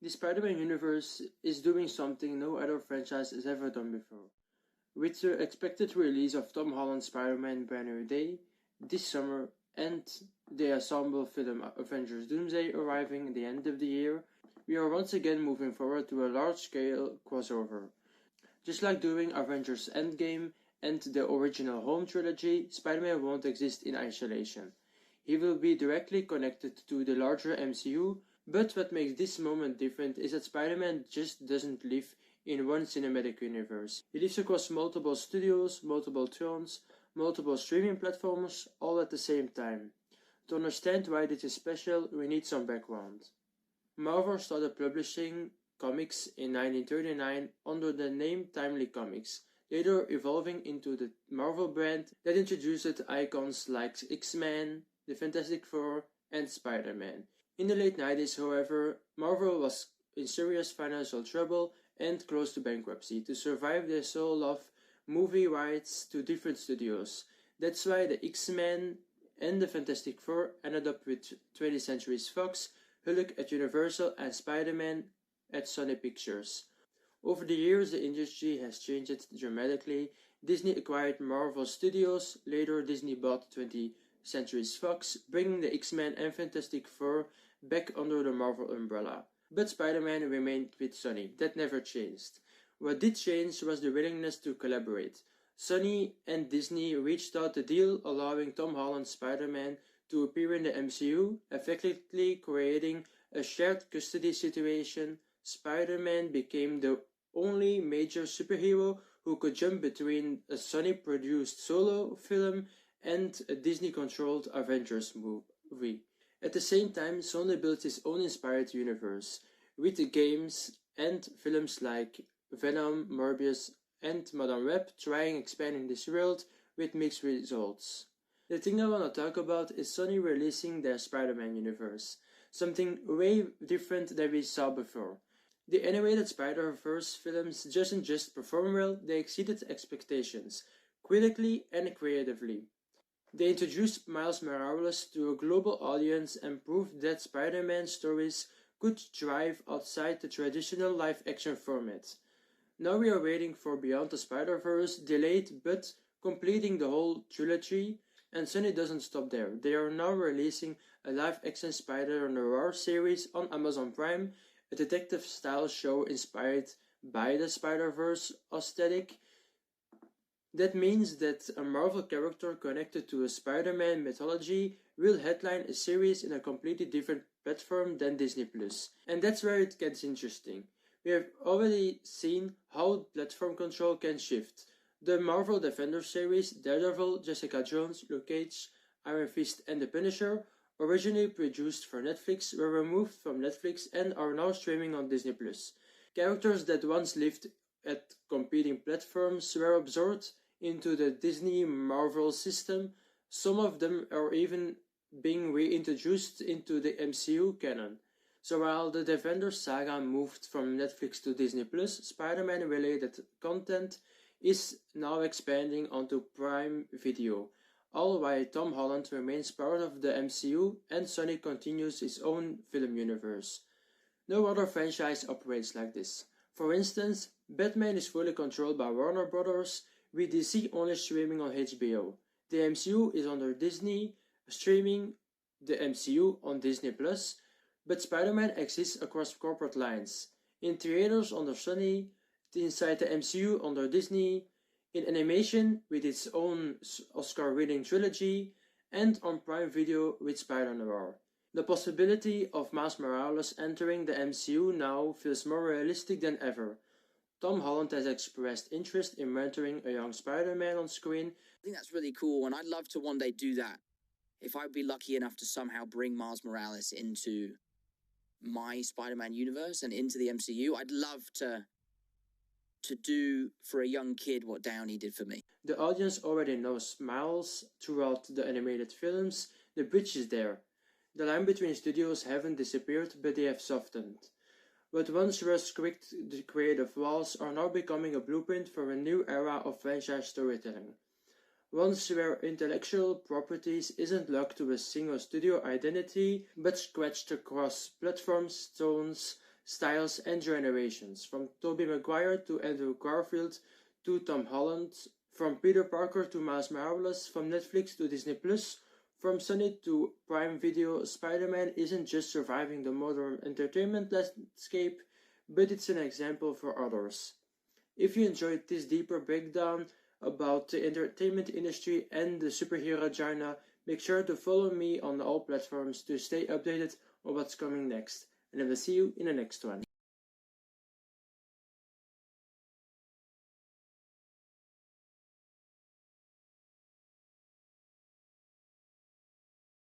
The Spider-Man universe is doing something no other franchise has ever done before. With the expected release of Tom Holland's Spider-Man Brand New Day this summer and the ensemble film Avengers Doomsday arriving at the end of the year, we are once again moving forward to a large-scale crossover. Just like doing Avengers Endgame and the original Home trilogy, Spider-Man won't exist in isolation. He will be directly connected to the larger MCU, but what makes this moment different is that Spider-Man just doesn't live in one cinematic universe. He lives across multiple studios, multiple thrones, multiple streaming platforms, all at the same time. To understand why this is special, we need some background. Marvel started publishing comics in 1939 under the name Timely Comics, later evolving into the Marvel brand that introduced icons like X-Men, the Fantastic Four, and Spider-Man. In the late 90s, however, Marvel was in serious financial trouble and close to bankruptcy. To survive, they sold off movie rights to different studios. That's why the X-Men and the Fantastic Four ended up with 20th Century Fox, Hulk at Universal, and Spider-Man at Sony Pictures. Over the years, the industry has changed dramatically. Disney acquired Marvel Studios, later Disney bought 20th Century Fox, bringing the X-Men and Fantastic Four back under the Marvel umbrella. But Spider-Man remained with Sony. That never changed. What did change was the willingness to collaborate. Sony and Disney reached out a deal allowing Tom Holland's Spider-Man to appear in the MCU, effectively creating a shared custody situation. Spider-Man became the only major superhero who could jump between a Sony-produced solo film and a Disney-controlled Avengers movie. At the same time, Sony built its own inspired universe, with the games and films like Venom, Morbius, and Madame Web trying expanding this world with mixed results. The thing I want to talk about is Sony releasing their Spider-Man universe, something way different than we saw before. The animated Spider-Verse films didn't just perform well, they exceeded expectations, critically and creatively. They introduced Miles Morales to a global audience and proved that Spider-Man stories could thrive outside the traditional live-action format. Now we are waiting for Beyond the Spider-Verse, delayed but completing the whole trilogy, and Sony doesn't stop there. They are now releasing a live-action Spider-Noir series on Amazon Prime, a detective-style show inspired by the Spider-Verse aesthetic. That means that a Marvel character connected to a Spider-Man mythology will headline a series in a completely different platform than Disney+. And that's where it gets interesting. We have already seen how platform control can shift. The Marvel Defender series, Daredevil, Jessica Jones, Luke Cage, Iron Fist, and The Punisher, originally produced for Netflix, were removed from Netflix and are now streaming on Disney+. Characters that once lived at competing platforms were absorbed into the Disney Marvel system. Some of them are even being reintroduced into the MCU canon. So while the Defender saga moved from Netflix to Disney+, Spider-Man related content is now expanding onto Prime Video, all while Tom Holland remains part of the MCU and Sony continues its own film universe. No other franchise operates like this. For instance, Batman is fully controlled by Warner Brothers, with DC only streaming on HBO. The MCU is under Disney, streaming the MCU on Disney+, but Spider-Man exists across corporate lines. In theaters under Sony, inside the MCU under Disney, in animation with its own Oscar-winning trilogy, and on Prime Video with Spider-Noir. The possibility of Miles Morales entering the MCU now feels more realistic than ever. Tom Holland has expressed interest in mentoring a young Spider-Man on screen. I think that's really cool, and I'd love to one day do that. If I'd be lucky enough to somehow bring Miles Morales into my Spider-Man universe and into the MCU, I'd love to do for a young kid what Downey did for me. The audience already knows Miles throughout the animated films. The bridge is there. The line between studios haven't disappeared, but they have softened. What once were strict creative walls are now becoming a blueprint for a new era of franchise storytelling. Ones where intellectual properties isn't locked to a single studio identity, but stretched across platforms, tones, styles, and generations, from Tobey Maguire to Andrew Garfield to Tom Holland, from Peter Parker to Miles Morales, from Netflix to Disney Plus, from Sony to Prime Video. Spider-Man isn't just surviving the modern entertainment landscape, but it's an example for others. If you enjoyed this deeper breakdown about the entertainment industry and the superhero genre, make sure to follow me on all platforms to stay updated on what's coming next. And I will see you in the next one.